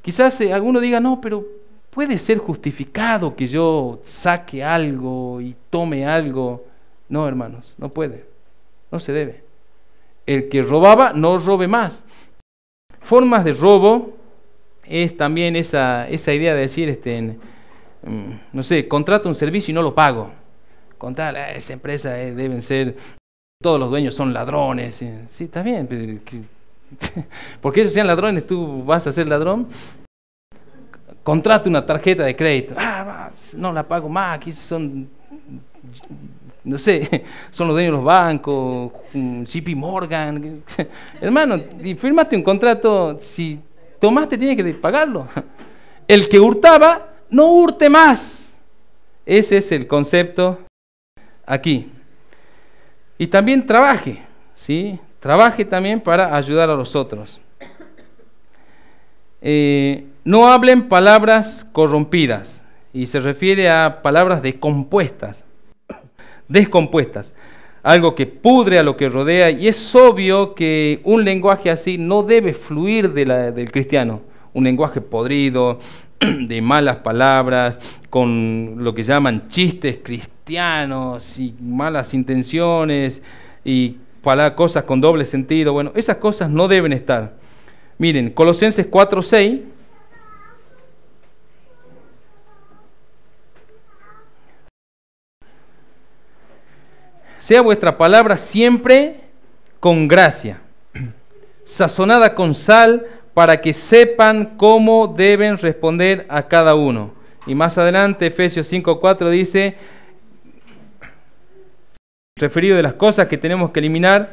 Quizás alguno diga, no, pero puede ser justificado que yo saque algo y tome algo. No, hermanos, no puede. No se debe. El que robaba, no robe más. Formas de robo es también esa idea de decir, no sé, contrato un servicio y no lo pago. Contar, esa empresa deben ser, todos los dueños son ladrones. Sí, está bien, pero porque ellos sean ladrones, ¿tú vas a ser ladrón? Contrato una tarjeta de crédito. No la pago más, aquí son, no sé, son los dueños de los bancos, JP Morgan. Hermano, y firmaste un contrato, si tomaste tienes que pagarlo. El que hurtaba, no hurte más. Ese es el concepto aquí. Y también trabaje, ¿sí? Trabaje también para ayudar a los otros. No hablen palabras corrompidas, y se refiere a palabras descompuestas, algo que pudre a lo que rodea, y es obvio que un lenguaje así no debe fluir del cristiano, un lenguaje podrido, de malas palabras, con lo que llaman chistes cristianos y malas intenciones y cosas con doble sentido. Bueno, esas cosas no deben estar. Miren, Colosenses 4:6. Sea vuestra palabra siempre con gracia, sazonada con sal, para que sepan cómo deben responder a cada uno. Y más adelante, Efesios 5:4 dice, referido de las cosas que tenemos que eliminar,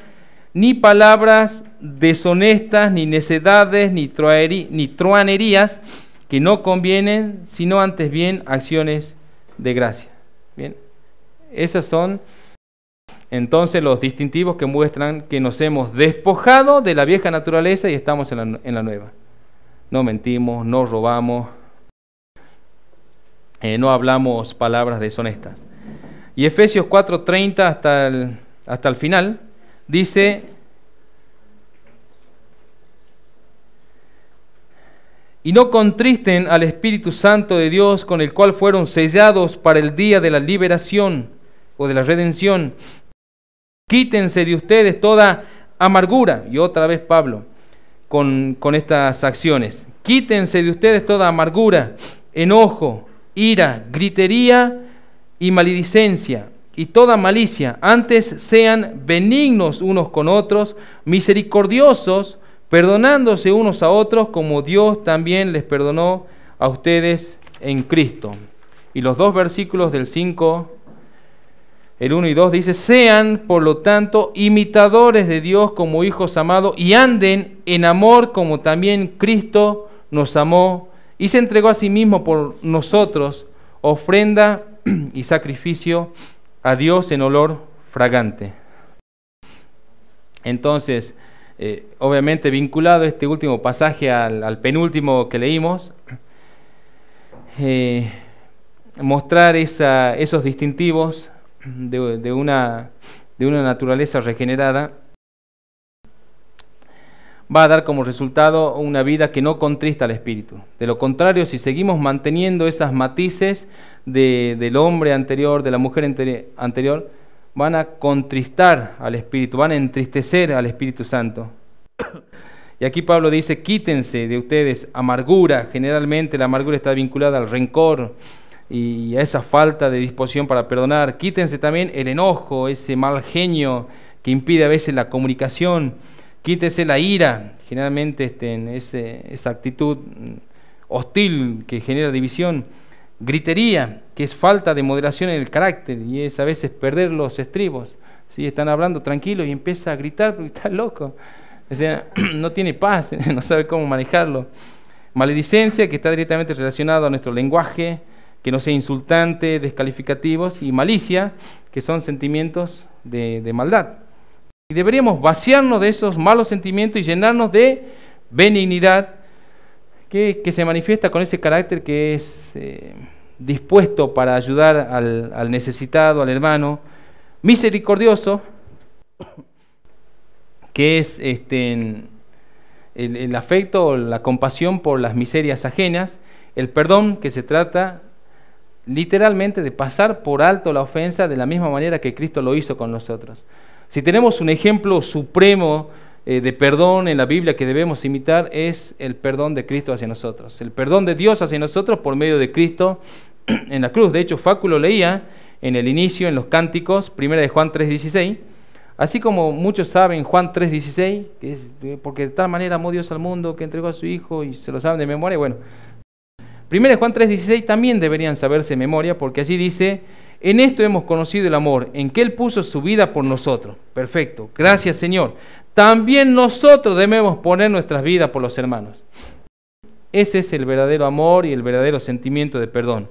ni palabras deshonestas, ni necedades, ni truanerías que no convienen, sino antes bien acciones de gracia. Bien, esas son entonces los distintivos que muestran que nos hemos despojado de la vieja naturaleza y estamos en la nueva. No mentimos, no robamos, no hablamos palabras deshonestas. Y Efesios 4:30 hasta el final dice: y no contristen al Espíritu Santo de Dios, con el cual fueron sellados para el día de la liberación o de la redención. Quítense de ustedes toda amargura. Y otra vez Pablo con estas acciones. Quítense de ustedes toda amargura, enojo, ira, gritería y maledicencia y toda malicia. Antes sean benignos unos con otros, misericordiosos, perdonándose unos a otros, como Dios también les perdonó a ustedes en Cristo. Y los dos versículos del 5, el 1 y 2, dice: sean, por lo tanto, imitadores de Dios como hijos amados, y anden en amor como también Cristo nos amó y se entregó a sí mismo por nosotros, ofrenda y sacrificio a Dios en olor fragante. Entonces, obviamente vinculado este último pasaje al penúltimo que leímos, mostrar esos distintivos de una naturaleza regenerada va a dar como resultado una vida que no contrista al Espíritu. De lo contrario, si seguimos manteniendo esas matices del hombre anterior, de la mujer anterior, van a contristar al Espíritu, van a entristecer al Espíritu Santo. Y aquí Pablo dice: quítense de ustedes amargura. Generalmente la amargura está vinculada al rencor y a esa falta de disposición para perdonar. Quítense también el enojo, ese mal genio que impide a veces la comunicación. Quítese la ira, generalmente esa actitud hostil que genera división. Gritería, que es falta de moderación en el carácter y es a veces perder los estribos. ¿Sí? Están hablando tranquilos y empieza a gritar porque está loco. O sea, no tiene paz, no sabe cómo manejarlo. Maledicencia, que está directamente relacionado a nuestro lenguaje, que no sea insultante, descalificativos, y malicia, que son sentimientos de maldad. Y deberíamos vaciarnos de esos malos sentimientos y llenarnos de benignidad, que se manifiesta con ese carácter que es dispuesto para ayudar al necesitado, al hermano. Misericordioso, que es el afecto o la compasión por las miserias ajenas. El perdón, que se trata literalmente de pasar por alto la ofensa de la misma manera que Cristo lo hizo con nosotros. Si tenemos un ejemplo supremo de perdón en la Biblia que debemos imitar, es el perdón de Cristo hacia nosotros, el perdón de Dios hacia nosotros por medio de Cristo en la cruz. De hecho, Facu lo leía en el inicio, en los cánticos, 1 de Juan 3:16, así como muchos saben Juan 3:16, que es porque de tal manera amó Dios al mundo que entregó a su Hijo, y se lo saben de memoria. Bueno, 1 de Juan 3:16 también deberían saberse de memoria, porque así dice: en esto hemos conocido el amor, en que Él puso su vida por nosotros. Perfecto, gracias Señor. También nosotros debemos poner nuestras vidas por los hermanos. Ese es el verdadero amor y el verdadero sentimiento de perdón.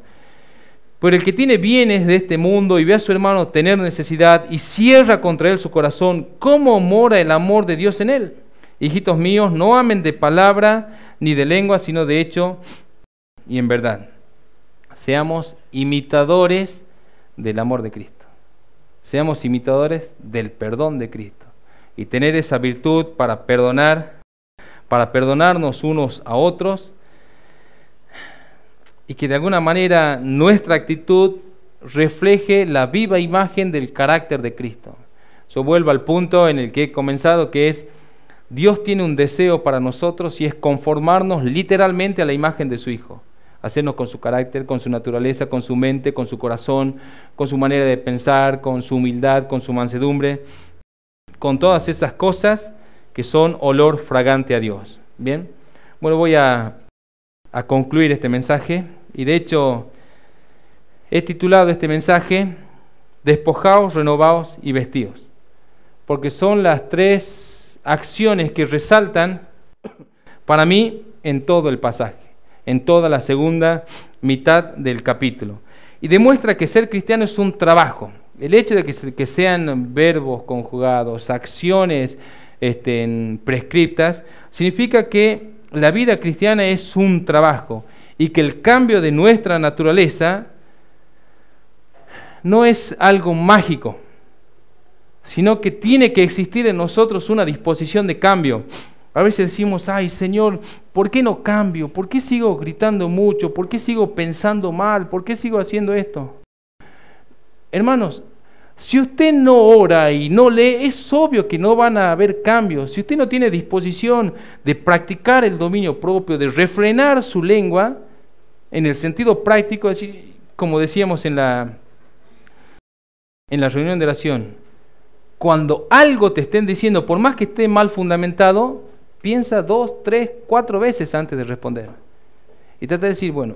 Pero el que tiene bienes de este mundo y ve a su hermano tener necesidad y cierra contra él su corazón, ¿cómo mora el amor de Dios en él? Hijitos míos, no amen de palabra ni de lengua, sino de hecho y en verdad. Seamos imitadores del amor de Cristo. Seamos imitadores del perdón de Cristo. Y tener esa virtud para perdonar, para perdonarnos unos a otros, y que de alguna manera nuestra actitud refleje la viva imagen del carácter de Cristo. Yo vuelvo al punto en el que he comenzado, que es: Dios tiene un deseo para nosotros y es conformarnos literalmente a la imagen de su Hijo. Hacernos con su carácter, con su naturaleza, con su mente, con su corazón, con su manera de pensar, con su humildad, con su mansedumbre, con todas esas cosas que son olor fragante a Dios. Bien, bueno, voy a concluir este mensaje, y de hecho he titulado este mensaje: despojaos, renovaos y vestidos, porque son las tres acciones que resaltan para mí en todo el pasaje, en toda la segunda mitad del capítulo, y demuestra que ser cristiano es un trabajo El hecho de que sean verbos conjugados, acciones prescriptas, significa que la vida cristiana es un trabajo y que el cambio de nuestra naturaleza no es algo mágico, sino que tiene que existir en nosotros una disposición de cambio. A veces decimos, ay Señor, ¿por qué no cambio? ¿Por qué sigo gritando mucho? ¿Por qué sigo pensando mal? ¿Por qué sigo haciendo esto? Hermanos, si usted no ora y no lee, es obvio que no van a haber cambios. Si usted no tiene disposición de practicar el dominio propio, de refrenar su lengua, en el sentido práctico, así como decíamos en la reunión de oración, cuando algo te estén diciendo, por más que esté mal fundamentado, piensa 2, 3, 4 veces antes de responder. Y trata de decir, bueno,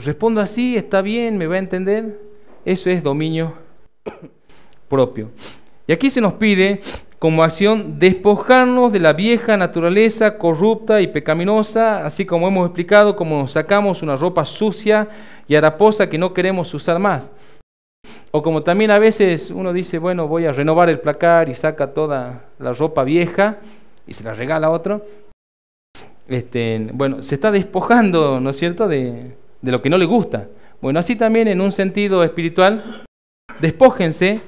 respondo así, está bien, me va a entender. Eso es dominio propio. Y aquí se nos pide, como acción, despojarnos de la vieja naturaleza corrupta y pecaminosa, así como hemos explicado, como nos sacamos una ropa sucia y haraposa que no queremos usar más. O como también a veces uno dice, bueno, voy a renovar el placar y saca toda la ropa vieja y se la regala a otro. Bueno, se está despojando, ¿no es cierto?, de lo que no le gusta. Bueno, así también en un sentido espiritual, despójense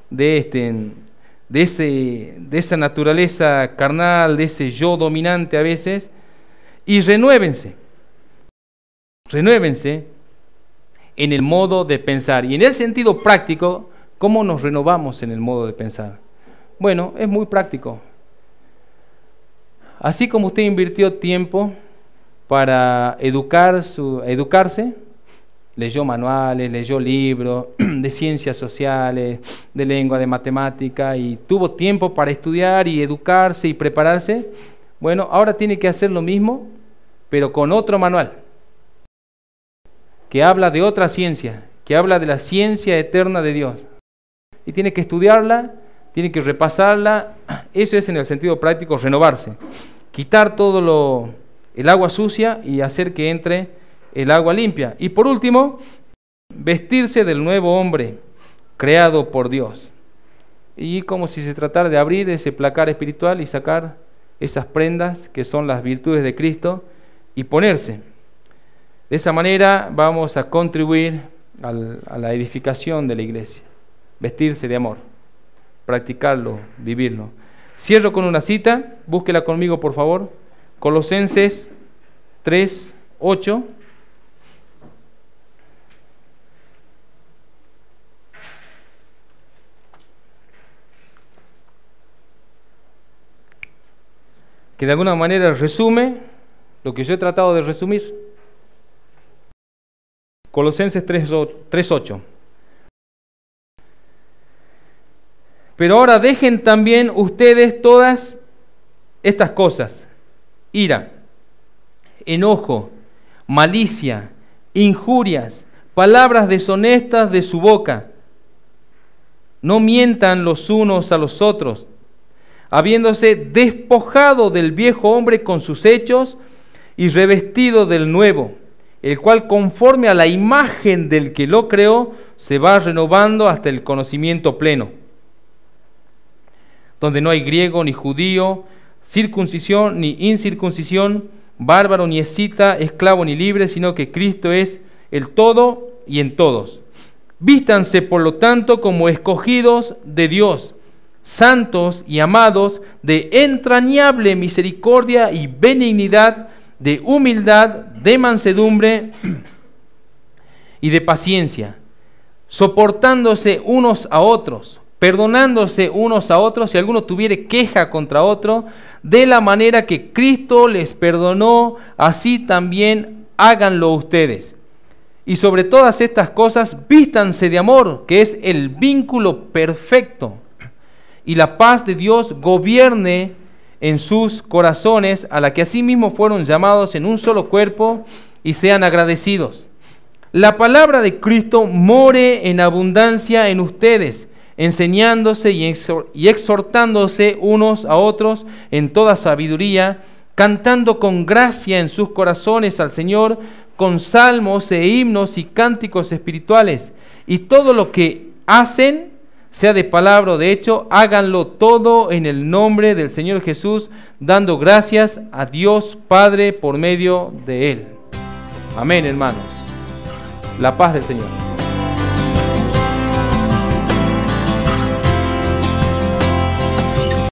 de esa naturaleza carnal, de ese yo dominante a veces, y renuévense en el modo de pensar. Y en el sentido práctico, ¿cómo nos renovamos en el modo de pensar? Bueno, es muy práctico. Así como usted invirtió tiempo para educarse, leyó manuales, leyó libros de ciencias sociales, de lengua, de matemática, y tuvo tiempo para estudiar y educarse y prepararse, bueno, ahora tiene que hacer lo mismo, pero con otro manual, que habla de otra ciencia, que habla de la ciencia eterna de Dios. Y tiene que estudiarla, tiene que repasarla. Eso es en el sentido práctico, renovarse. Quitar todo el agua sucia y hacer que entre el agua limpia. Y por último, vestirse del nuevo hombre, creado por Dios. Y como si se tratara de abrir ese placar espiritual y sacar esas prendas que son las virtudes de Cristo y ponerse. De esa manera vamos a contribuir a la edificación de la iglesia. Vestirse de amor, practicarlo, vivirlo. Cierro con una cita, búsquela conmigo por favor. Colosenses 3:8. Que de alguna manera resume lo que yo he tratado de resumir. Colosenses 3:8. Pero ahora dejen también ustedes todas estas cosas: ira, enojo, malicia, injurias, palabras deshonestas de su boca. No mientan los unos a los otros, habiéndose despojado del viejo hombre con sus hechos y revestido del nuevo, el cual conforme a la imagen del que lo creó, se va renovando hasta el conocimiento pleno, donde no hay griego ni judío, circuncisión ni incircuncisión, bárbaro ni escita, esclavo ni libre, sino que Cristo es el todo y en todos. Vístanse, por lo tanto, como escogidos de Dios, santos y amados, de entrañable misericordia y benignidad, de humildad, de mansedumbre y de paciencia, soportándose unos a otros, perdonándose unos a otros si alguno tuviere queja contra otro, de la manera que Cristo les perdonó, así también háganlo ustedes. Y sobre todas estas cosas, vístanse de amor, que es el vínculo perfecto, y la paz de Dios gobierne en sus corazones, a la que asimismo fueron llamados en un solo cuerpo, y sean agradecidos. La palabra de Cristo more en abundancia en ustedes, enseñándose y exhortándose unos a otros en toda sabiduría, cantando con gracia en sus corazones al Señor, con salmos e himnos y cánticos espirituales, y todo lo que hacen, sea de palabra o de hecho, háganlo todo en el nombre del Señor Jesús, dando gracias a Dios Padre por medio de Él. Amén, hermanos. La paz del Señor.